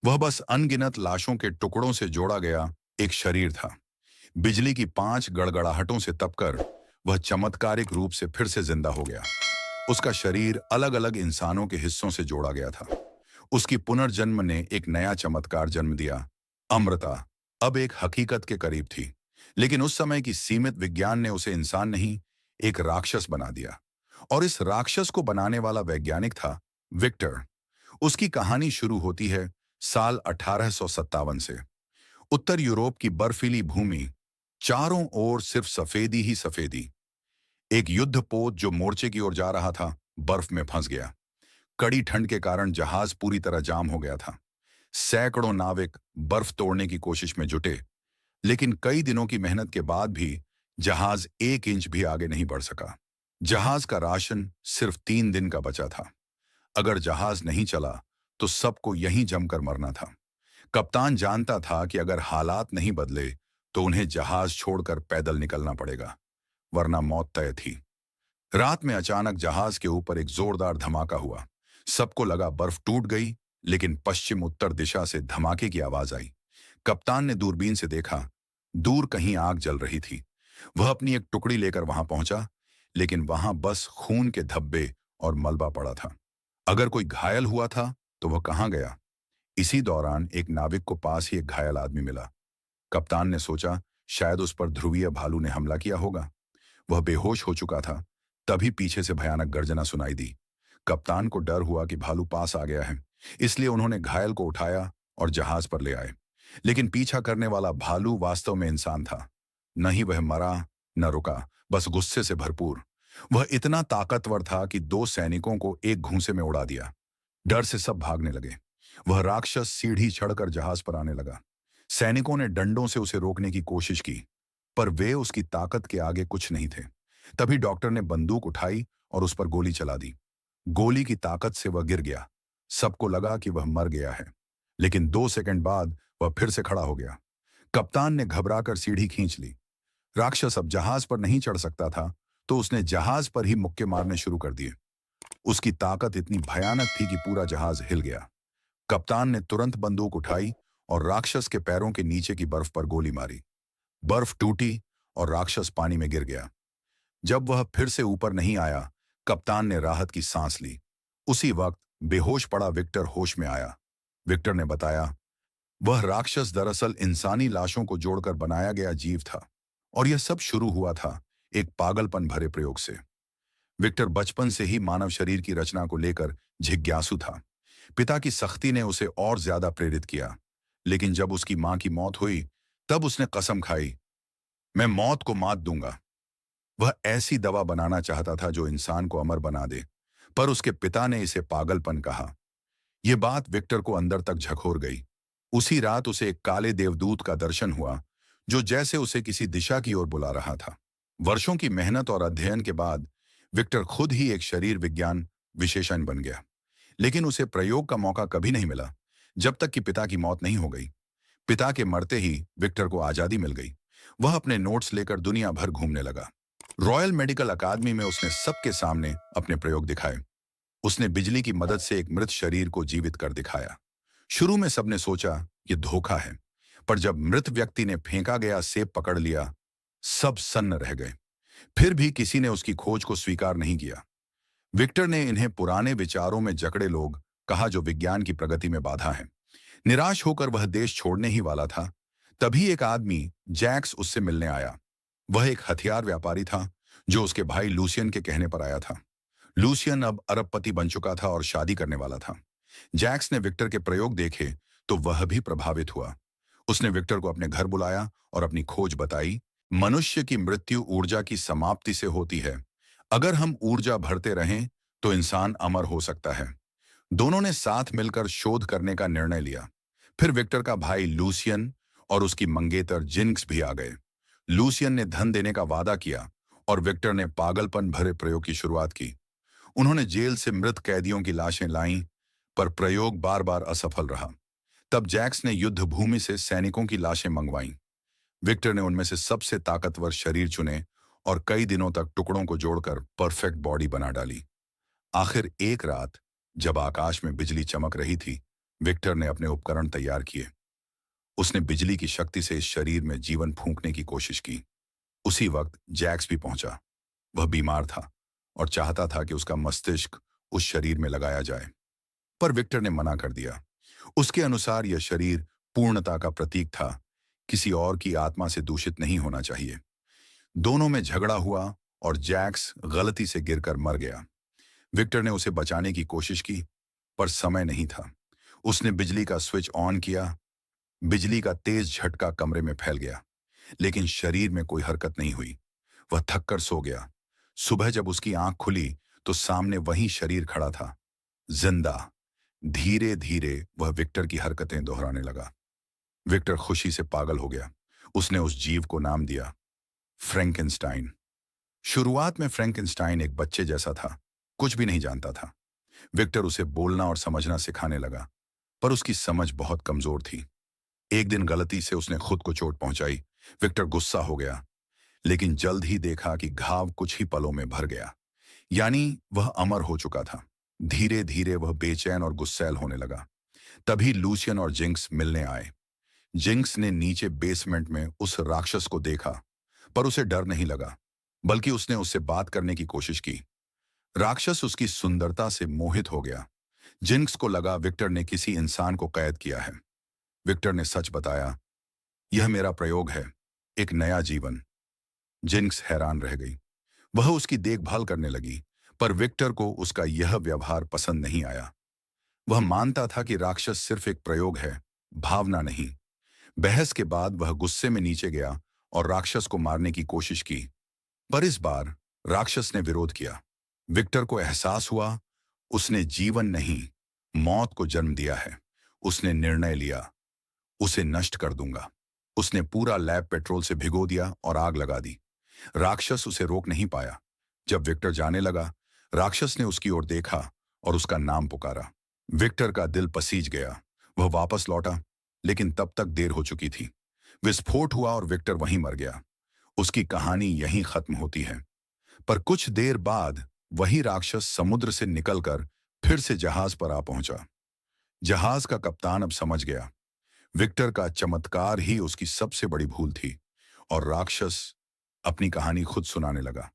वह बस अनगिनत लाशों के टुकड़ों से जोड़ा गया एक शरीर था। बिजली की 5 गड़गड़ाहटों से तपकर वह चमत्कारिक रूप से फिर से जिंदा हो गया। उसका शरीर अलग अलग इंसानों के हिस्सों से जोड़ा गया था। उसकी पुनर्जन्म ने एक नया चमत्कार जन्म दिया। अमृता अब एक हकीकत के करीब थी, लेकिन उस समय की सीमित विज्ञान ने उसे इंसान नहीं, एक राक्षस बना दिया। और इस राक्षस को बनाने वाला वैज्ञानिक था विक्टर। उसकी कहानी शुरू होती है साल 1857 से। उत्तर यूरोप की बर्फीली भूमि, चारों ओर सिर्फ सफेदी ही सफेदी। एक युद्धपोत जो मोर्चे की ओर जा रहा था, बर्फ में फंस गया। कड़ी ठंड के कारण जहाज पूरी तरह जाम हो गया था। सैकड़ों नाविक बर्फ तोड़ने की कोशिश में जुटे, लेकिन कई दिनों की मेहनत के बाद भी जहाज 1 इंच भी आगे नहीं बढ़ सका। जहाज का राशन सिर्फ 3 दिन का बचा था। अगर जहाज नहीं चला तो सबको यहीं जमकर मरना था। कप्तान जानता था कि अगर हालात नहीं बदले तो उन्हें जहाज छोड़कर पैदल निकलना पड़ेगा, वरना मौत तय थी। रात में अचानक जहाज के ऊपर एक जोरदार धमाका हुआ। सबको लगा बर्फ टूट गई, लेकिन पश्चिम उत्तर दिशा से धमाके की आवाज आई। कप्तान ने दूरबीन से देखा, दूर कहीं आग जल रही थी। वह अपनी एक टुकड़ी लेकर वहां पहुंचा, लेकिन वहां बस खून के धब्बे और मलबा पड़ा था। अगर कोई घायल हुआ था तो वह कहां गया? इसी दौरान एक नाविक को पास ही एक घायल आदमी मिला। कप्तान ने सोचा शायद उस पर ध्रुवीय भालू ने हमला किया होगा। वह बेहोश हो चुका था। तभी पीछे से भयानक गर्जना सुनाई दी। कप्तान को डर हुआ कि भालू पास आ गया है, इसलिए उन्होंने घायल को उठाया और जहाज पर ले आए। लेकिन पीछा करने वाला भालू वास्तव में इंसान था। न ही वह मरा, न रुका, बस गुस्से से भरपूर। वह इतना ताकतवर था कि 2 सैनिकों को एक घूंसे में उड़ा दिया। डर से सब भागने लगे। वह राक्षस सीढ़ी चढ़कर जहाज पर आने लगा। सैनिकों ने डंडों से उसे रोकने की कोशिश की, पर वे उसकी ताकत के आगे कुछ नहीं थे। तभी डॉक्टर ने बंदूक उठाई और उस पर गोली चला दी। गोली की ताकत से वह गिर गया। सबको लगा कि वह मर गया है, लेकिन 2 सेकंड बाद वह फिर से खड़ा हो गया। कप्तान ने घबराकर सीढ़ी खींच ली। राक्षस अब जहाज पर नहीं चढ़ सकता था, तो उसने जहाज पर ही मुक्के मारने शुरू कर दिए। उसकी ताकत इतनी भयानक थी कि पूरा जहाज हिल गया। कप्तान ने तुरंत बंदूक उठाई और राक्षस के पैरों के नीचे की बर्फ पर गोली मारी। बर्फ टूटी और राक्षस पानी में गिर गया। जब वह फिर से ऊपर नहीं आया, कप्तान ने राहत की सांस ली। उसी वक्त बेहोश पड़ा विक्टर होश में आया। विक्टर ने बताया, वह राक्षस दरअसल इंसानी लाशों को जोड़कर बनाया गया जीव था, और यह सब शुरू हुआ था एक पागलपन भरे प्रयोग से। विक्टर बचपन से ही मानव शरीर की रचना को लेकर जिज्ञासु था। पिता की सख्ती ने उसे और ज्यादा प्रेरित किया, लेकिन जब उसकी मां की मौत हुई, तब उसने कसम खाई, मैं मौत को मात दूंगा। वह ऐसी दवा बनाना चाहता था जो इंसान को अमर बना दे, पर उसके पिता ने इसे पागलपन कहा। यह बात विक्टर को अंदर तक झकझोर गई। उसी रात उसे एक काले देवदूत का दर्शन हुआ, जो जैसे उसे किसी दिशा की ओर बुला रहा था। वर्षों की मेहनत और अध्ययन के बाद विक्टर खुद ही एक शरीर विज्ञान विशेषज्ञ बन गया, लेकिन उसे प्रयोग का मौका कभी नहीं मिला, जब तक कि पिता की मौत नहीं हो गई। पिता के मरते ही विक्टर को आजादी मिल गई। वह अपने नोट्स लेकर दुनिया भर घूमने लगा। रॉयल मेडिकल अकादमी में उसने सबके सामने अपने प्रयोग दिखाए। उसने बिजली की मदद से एक मृत शरीर को जीवित कर दिखाया। शुरू में सबने सोचा यह धोखा है, पर जब मृत व्यक्ति ने फेंका गया सेब पकड़ लिया, सब सन्न रह गए। फिर भी किसी ने उसकी खोज को स्वीकार नहीं किया। विक्टर ने इन्हें पुराने विचारों में जकड़े लोग कहा जो विज्ञान की प्रगति में बाधा है। निराश होकर वह देश छोड़ने ही वाला था। तभी एक आदमी जैक्स उससे मिलने आया। वह एक हथियार व्यापारी था जो उसके भाई लूसियन के कहने पर आया था। लूसियन अब अरबपति बन चुका था और शादी करने वाला था। जैक्स ने विक्टर के प्रयोग देखे तो वह भी प्रभावित हुआ। उसने विक्टर को अपने घर बुलाया और अपनी खोज बताई। मनुष्य की मृत्यु ऊर्जा की समाप्ति से होती है। अगर हम ऊर्जा भरते रहें तो इंसान अमर हो सकता है। दोनों ने साथ मिलकर शोध करने का निर्णय लिया। फिर विक्टर का भाई लूसियन और उसकी मंगेतर जिन्क्स भी आ गए। लूसियन ने धन देने का वादा किया और विक्टर ने पागलपन भरे प्रयोग की शुरुआत की। उन्होंने जेल से मृत कैदियों की लाशें लाईं, पर प्रयोग बार बार असफल रहा। तब जैक्स ने युद्ध भूमि से सैनिकों की लाशें मंगवाईं। विक्टर ने उनमें से सबसे ताकतवर शरीर चुने और कई दिनों तक टुकड़ों को जोड़कर परफेक्ट बॉडी बना डाली। आखिर एक रात, जब आकाश में बिजली चमक रही थी, विक्टर ने अपने उपकरण तैयार किए। उसने बिजली की शक्ति से इस शरीर में जीवन फूंकने की कोशिश की। उसी वक्त जैक्स भी पहुंचा। वह बीमार था और चाहता था कि उसका मस्तिष्क उस शरीर में लगाया जाए, पर विक्टर ने मना कर दिया। उसके अनुसार यह शरीर पूर्णता का प्रतीक था, किसी और की आत्मा से दूषित नहीं होना चाहिए। दोनों में झगड़ा हुआ और जैक्स गलती से गिरकर मर गया। विक्टर ने उसे बचाने की कोशिश की, पर समय नहीं था। उसने बिजली का स्विच ऑन किया। बिजली का तेज झटका कमरे में फैल गया, लेकिन शरीर में कोई हरकत नहीं हुई। वह थककर सो गया। सुबह जब उसकी आंख खुली तो सामने वही शरीर खड़ा था, जिंदा। धीरे धीरे वह विक्टर की हरकतें दोहराने लगा। विक्टर खुशी से पागल हो गया। उसने उस जीव को नाम दिया फ्रैंकेनस्टाइन। शुरुआत में फ्रैंकेनस्टाइन एक बच्चे जैसा था, कुछ भी नहीं जानता था। विक्टर उसे बोलना और समझना सिखाने लगा, पर उसकी समझ बहुत कमजोर थी। एक दिन गलती से उसने खुद को चोट पहुंचाई। विक्टर गुस्सा हो गया, लेकिन जल्द ही देखा कि घाव कुछ ही पलों में भर गया, यानी वह अमर हो चुका था। धीरे धीरे वह बेचैन और गुस्सैल होने लगा। तभी लूसियन और जिंक्स मिलने आए। जिंक्स ने नीचे बेसमेंट में उस राक्षस को देखा, पर उसे डर नहीं लगा, बल्कि उसने उससे बात करने की कोशिश की। राक्षस उसकी सुंदरता से मोहित हो गया। जिंक्स को लगा विक्टर ने किसी इंसान को कैद किया है। विक्टर ने सच बताया, यह मेरा प्रयोग है, एक नया जीवन। जिंक्स हैरान रह गई। वह उसकी देखभाल करने लगी, पर विक्टर को उसका यह व्यवहार पसंद नहीं आया। वह मानता था कि राक्षस सिर्फ एक प्रयोग है, भावना नहीं। बहस के बाद वह गुस्से में नीचे गया और राक्षस को मारने की कोशिश की, पर इस बार राक्षस ने विरोध किया। विक्टर को एहसास हुआ, उसने जीवन नहीं, मौत को जन्म दिया है। उसने निर्णय लिया, उसे नष्ट कर दूंगा। उसने पूरा लैब पेट्रोल से भिगो दिया और आग लगा दी। राक्षस उसे रोक नहीं पाया। जब विक्टर जाने लगा, राक्षस ने उसकी ओर देखा और उसका नाम पुकारा। विक्टर का दिल पसीज गया। वह वापस लौटा, लेकिन तब तक देर हो चुकी थी। विस्फोट हुआ और विक्टर वहीं मर गया। उसकी कहानी यहीं खत्म होती है। पर कुछ देर बाद वही राक्षस समुद्र से निकलकर फिर से जहाज पर आ पहुंचा। जहाज का कप्तान अब समझ गया, विक्टर का चमत्कार ही उसकी सबसे बड़ी भूल थी, और राक्षस अपनी कहानी खुद सुनाने लगा।